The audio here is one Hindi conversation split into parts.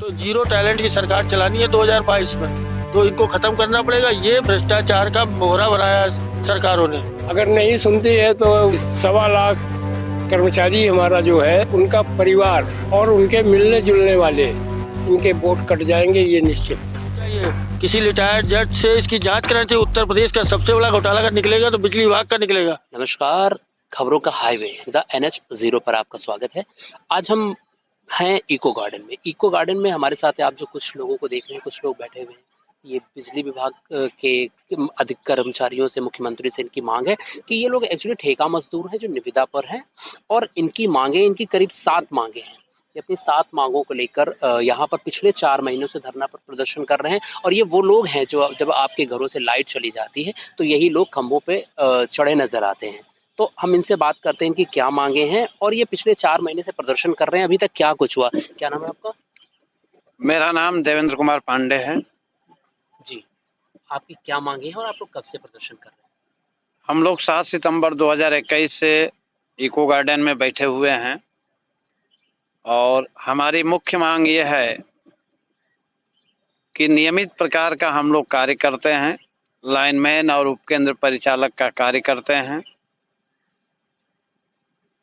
तो जीरो टैलेंट की सरकार चलानी है 2022 में, तो इनको खत्म करना पड़ेगा। ये भ्रष्टाचार का मोहरा बनाया सरकारों ने। अगर नहीं सुनती है तो 1.25 लाख कर्मचारी हमारा जो है, उनका परिवार और उनके मिलने जुलने वाले, उनके वोट कट जाएंगे, ये निश्चित। चाहिए किसी रिटायर्ड जज से इसकी जांच करानी चाहिए। उत्तर प्रदेश का सबसे बड़ा घोटाला अगर निकलेगा तो बिजली विभाग का निकलेगा। नमस्कार, खबरों का हाईवे द NH0 पर आपका स्वागत है। आज हम हैं इको गार्डन में। इको गार्डन में हमारे साथ आप जो कुछ लोगों को देख रहे हैं, कुछ लोग बैठे हुए हैं। ये बिजली विभाग के अधिक कर्मचारियों से, मुख्यमंत्री से इनकी मांग है कि ये लोग एक्चुअली ठेका मजदूर हैं जो निविदा पर हैं, और इनकी मांगे, इनकी करीब 7 मांगे हैं। ये अपनी 7 मांगों को लेकर यहाँ पर पिछले 4 महीनों से धरना पर प्रदर्शन कर रहे हैं। और ये वो लोग हैं जो जब आपके घरों से लाइट चली जाती है तो यही लोग खंभों पे चढ़े नजर आते हैं। तो हम इनसे बात करते हैं कि क्या मांगे हैं और ये पिछले 4 महीने से प्रदर्शन कर रहे हैं, अभी तक क्या कुछ हुआ। क्या नाम है आपका? मेरा नाम देवेंद्र कुमार पांडे है जी, आपकी क्या मांगे हैं और आप लोग कब से प्रदर्शन कर रहे हैं? हम लोग 7 सितंबर 2021 से इको गार्डन में बैठे हुए हैं और हमारी मुख्य मांग ये है कि नियमित प्रकार का हम लोग कार्य करते हैं, लाइनमैन और उपकेंद्र परिचालक का कार्य करते हैं।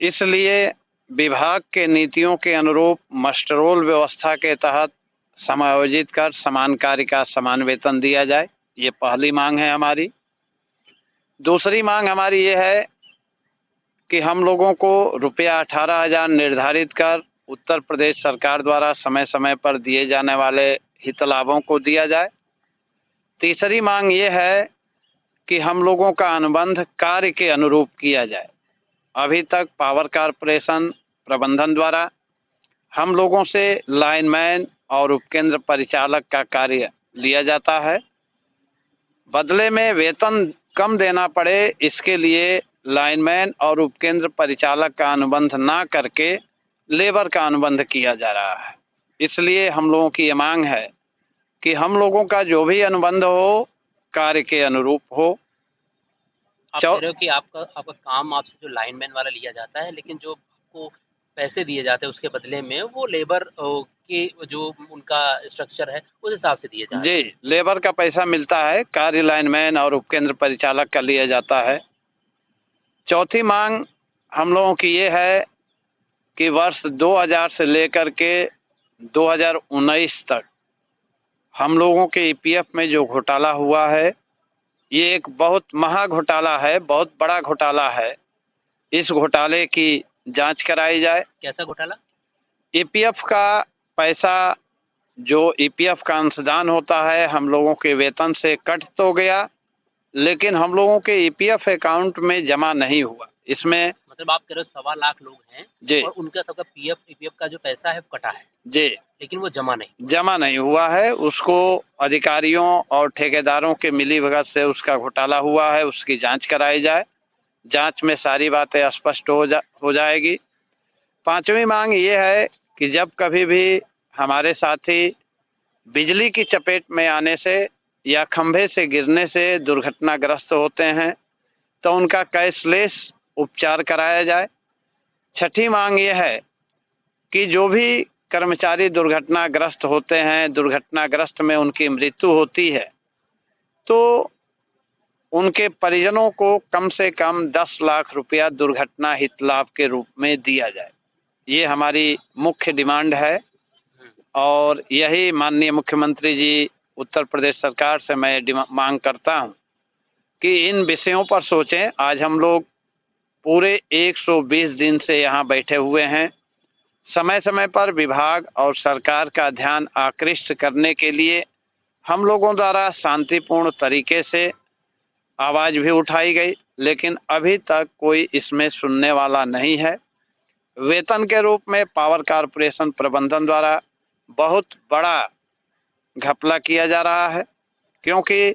इसलिए विभाग के नीतियों के अनुरूप मस्टरोल व्यवस्था के तहत समायोजित कर समान कार्य का समान वेतन दिया जाए, ये पहली मांग है हमारी। दूसरी मांग हमारी ये है कि हम लोगों को रुपया 18,000 निर्धारित कर उत्तर प्रदेश सरकार द्वारा समय समय पर दिए जाने वाले हित लाभों को दिया जाए। तीसरी मांग ये है कि हम लोगों का अनुबंध कार्य के अनुरूप किया जाए। अभी तक पावर कारपोरेशन प्रबंधन द्वारा हम लोगों से लाइनमैन और उपकेंद्र परिचालक का कार्य लिया जाता है, बदले में वेतन कम देना पड़े इसके लिए लाइनमैन और उपकेंद्र परिचालक का अनुबंध ना करके लेबर का अनुबंध किया जा रहा है। इसलिए हम लोगों की ये मांग है कि हम लोगों का जो भी अनुबंध हो कार्य के अनुरूप हो। आप कह रहे हो कि आपका काम आपसे जो लाइनमैन वाला लिया जाता है, लेकिन जो आपको पैसे दिए जाते हैं उसके बदले में वो लेबर के जो उनका स्ट्रक्चर है उस हिसाब से दिए जाते हैं। जी, लेबर का पैसा मिलता है, कार्य लाइनमैन और उपकेंद्र परिचालक का लिया जाता है। चौथी मांग हम लोगों की ये है कि वर्ष 2000 से लेकर के 2019 तक हम लोगों के EPF में जो घोटाला हुआ है, ये एक बहुत महा घोटाला है, बहुत बड़ा घोटाला है। इस घोटाले की जांच कराई जाए। कैसा घोटाला? EPF का पैसा, जो EPF का अंशदान होता है, हम लोगों के वेतन से कट तो गया, लेकिन हम लोगों के EPF अकाउंट में जमा नहीं हुआ। इसमें मतलब आप कह रहे हो 1.25 लाख लोग हैं जी, और उनका सबका EPF का जो पैसा है कटा है जी, लेकिन वो जमा नहीं हुआ है। उसको अधिकारियों और ठेकेदारों के मिलीभगत से उसका घोटाला हुआ है, उसकी जांच कराई जाए। जांच में सारी बातें स्पष्ट हो जाएगी। पांचवी मांग ये है कि जब कभी भी हमारे साथी बिजली की चपेट में आने से या खंभे से गिरने से दुर्घटनाग्रस्त होते हैं तो उनका कैशलेस उपचार कराया जाए। छठी मांग ये है कि जो भी कर्मचारी दुर्घटनाग्रस्त होते हैं, दुर्घटनाग्रस्त में उनकी मृत्यु होती है, तो उनके परिजनों को कम से कम 10 लाख रुपया दुर्घटना हित लाभ के रूप में दिया जाए। ये हमारी मुख्य डिमांड है और यही माननीय मुख्यमंत्री जी उत्तर प्रदेश सरकार से मैं मांग करता हूं कि इन विषयों पर सोचें। आज हम लोग पूरे 120 दिन से यहाँ बैठे हुए हैं। समय समय पर विभाग और सरकार का ध्यान आकृष्ट करने के लिए हम लोगों द्वारा शांतिपूर्ण तरीके से आवाज़ भी उठाई गई, लेकिन अभी तक कोई इसमें सुनने वाला नहीं है। वेतन के रूप में पावर कारपोरेशन प्रबंधन द्वारा बहुत बड़ा घपला किया जा रहा है, क्योंकि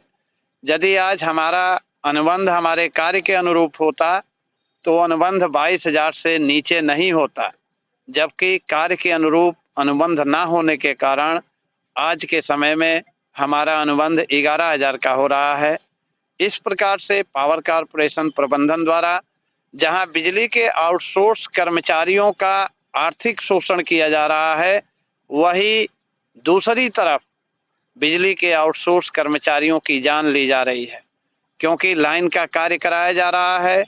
यदि आज हमारा अनुबंध हमारे कार्य के अनुरूप होता तो अनुबंध 22,000 से नीचे नहीं होता, जबकि कार्य के अनुरूप अनुबंध ना होने के कारण आज के समय में हमारा अनुबंध 11,000 का हो रहा है। इस प्रकार से पावर कारपोरेशन प्रबंधन द्वारा जहां बिजली के आउटसोर्स कर्मचारियों का आर्थिक शोषण किया जा रहा है, वही दूसरी तरफ बिजली के आउटसोर्स कर्मचारियों की जान ली जा रही है, क्योंकि लाइन का कार्य कराया जा रहा है,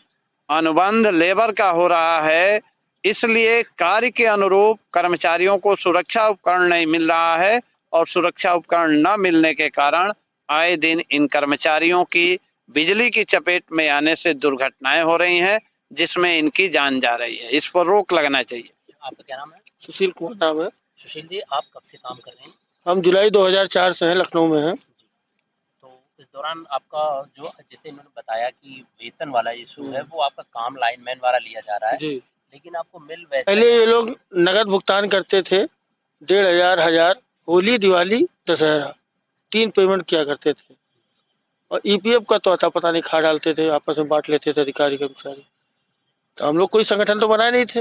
अनुबंध लेबर का हो रहा है, इसलिए कार्य के अनुरूप कर्मचारियों को सुरक्षा उपकरण नहीं मिल रहा है और सुरक्षा उपकरण न मिलने के कारण आए दिन इन कर्मचारियों की बिजली की चपेट में आने से दुर्घटनाएं हो रही हैं, जिसमें इनकी जान जा रही है। इस पर रोक लगना चाहिए। आपका क्या नाम है? सुशील कुमार नाम है। सुशील जी, आप कब से काम कर रहे हैं? हम जुलाई 2004 से हैं, लखनऊ में हैं। तो इस दौरान आपका जो जैसे इन्होंने बताया कि वेतन वाला इशू है, वो आपका काम लाइनमैन वाला लिया जा रहा है, जी। लेकिन आपको मिल वैसे पहले ये लोग नगद भुगतान करते थे, 1500, 1000, होली, दिवाली, दशहरा, 3 पेमेंट किया करते थे। और ईपीएफ का तो आता पता नहीं खा डालते थे, आपस में बांट लेते थे अधिकारी कर्मचारी। तो हम लोग कोई संगठन तो बनाए नहीं थे।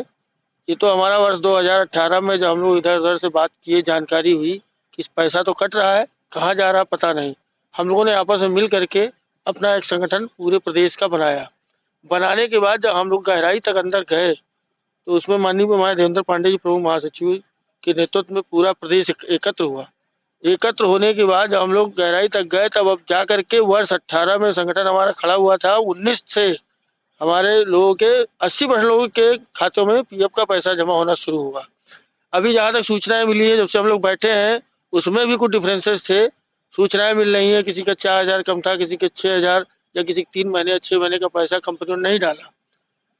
ये तो हमारा वर्ष 2018 में जब हम लोग इधर उधर से बात किए, जानकारी हुई कि पैसा तो कट रहा है, कहाँ जा रहा पता नहीं। हम लोगों ने आपस में मिल करके अपना एक संगठन पूरे प्रदेश का बनाया। बनाने के बाद जब हम लोग गहराई तक अंदर गए, तो उसमें माननीय हमारे देवेंद्र पांडे जी प्रमुख महासचिव के नेतृत्व में पूरा प्रदेश एकत्र हुआ। एकत्र होने के बाद जब हम लोग गहराई तक गए, तब अब जा करके वर्ष 18 में संगठन हमारा खड़ा हुआ था। 19 से हमारे लोगों के 80% लोगों के खातों में पीएफ का पैसा जमा होना शुरू हुआ। अभी जहाँ तक सूचनाएं मिली है, जब से हम लोग बैठे हैं, उसमें भी कुछ डिफरेंसेस थे। सूचनाएं मिल रही है, किसी का 4000 कम था, किसी के 6000, या किसी 3 महीने या 6 महीने का पैसा कंपनी ने नहीं डाला।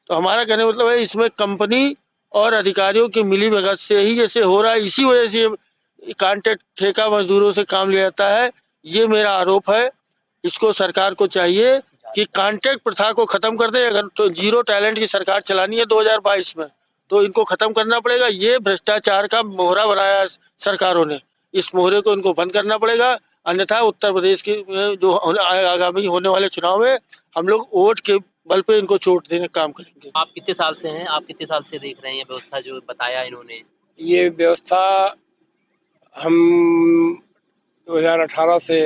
तो हमारा कहने का मतलब है, इसमें कंपनी और अधिकारियों की मिली भगत से ही जैसे हो रहा है, इसी वजह से कॉन्ट्रैक्ट ठेका मजदूरों से काम लिया जाता है। ये मेरा आरोप है। इसको सरकार को चाहिए कि कॉन्ट्रैक्ट प्रथा को खत्म कर दे। अगर तो जीरो टैलेंट की सरकार चलानी है 2022 में, तो इनको खत्म करना पड़ेगा। ये भ्रष्टाचार का मोहरा बनाया सरकारों ने, इस मोहरे को इनको बंद करना पड़ेगा। अन्यथा उत्तर प्रदेश की जो आगामी होने वाले चुनाव में हम लोग वोट के बल पे इनको चोट देने का काम करेंगे। आप कितने साल से हैं? आप कितने साल से देख रहे हैं ये व्यवस्था जो बताया इन्होंने? ये व्यवस्था हम 2018 से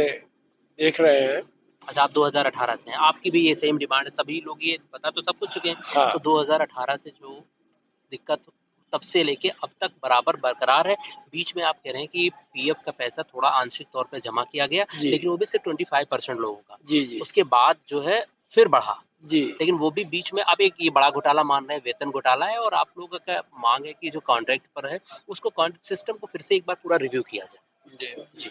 देख रहे हैं। अच्छा, आप 2018 से हैं। आपकी भी ये सेम डिमांड है, सभी लोग ये बता तो सब कुछ चुके हैं। हाँ। तो 2018 से जो दिक्कत तब से लेके अब तक बराबर बरकरार है। बीच में आप कह रहे हैं कि पीएफ का पैसा थोड़ा आंशिक तौर पर जमा किया गया, लेकिन वो भी सिर्फ 25% लोगों का। जी। उसके बाद जो है फिर बढ़ा, जी। लेकिन वो भी बीच में आप एक ये बड़ा घोटाला मान रहे हैं, वेतन घोटाला है। और आप लोगों का मांग है कि जो कॉन्ट्रैक्ट पर है, उसको कॉन्ट्रैक्ट सिस्टम को फिर से एक बार पूरा रिव्यू किया जाए। जी।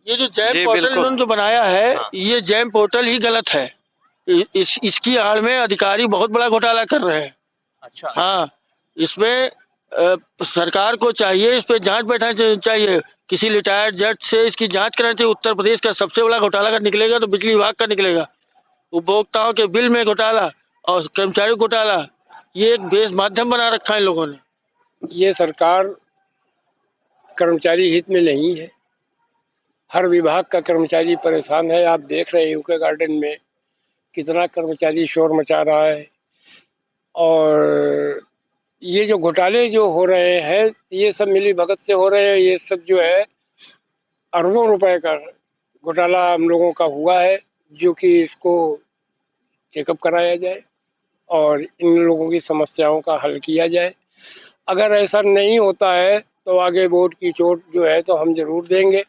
ये जो जैम पोर्टल इन्होंने जो बनाया है, हाँ। ये जैम पोर्टल ही गलत है। इसकी आड़ में अधिकारी बहुत बड़ा घोटाला कर रहे हैं। अच्छा। हाँ, इसमें सरकार को चाहिए, इस पे जांच बैठानी चाहिए। किसी रिटायर्ड जज से इसकी जांच करानी चाहिए। उत्तर प्रदेश का सबसे बड़ा घोटाला अगर निकलेगा तो बिजली विभाग का निकलेगा। उपभोक्ताओं के बिल में घोटाला और कर्मचारी घोटाला, ये एक बेस माध्यम बना रखा है इन लोगों ने। ये सरकार कर्मचारी हित में नहीं है। हर विभाग का कर्मचारी परेशान है। आप देख रहे हैं यूके गार्डन में कितना कर्मचारी शोर मचा रहा है। और ये जो घोटाले जो हो रहे हैं, ये सब मिली भगत से हो रहे हैं। ये सब जो है अरबों रुपए का घोटाला हम लोगों का हुआ है, जो कि इसको चेकअप कराया जाए और इन लोगों की समस्याओं का हल किया जाए। अगर ऐसा नहीं होता है तो आगे वोट की चोट जो है तो हम जरूर देंगे।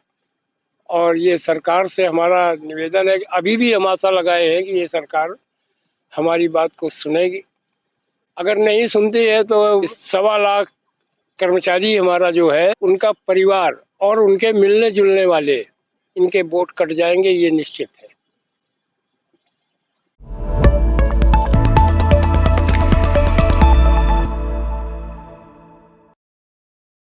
और ये सरकार से हमारा निवेदन है कि अभी भी हम आशा लगाए हैं कि ये सरकार हमारी बात को सुनेगी। अगर नहीं सुनती है तो 1.25 लाख कर्मचारी हमारा जो है, उनका परिवार और उनके मिलने जुलने वाले, इनके वोट कट जाएंगे, ये निश्चित है।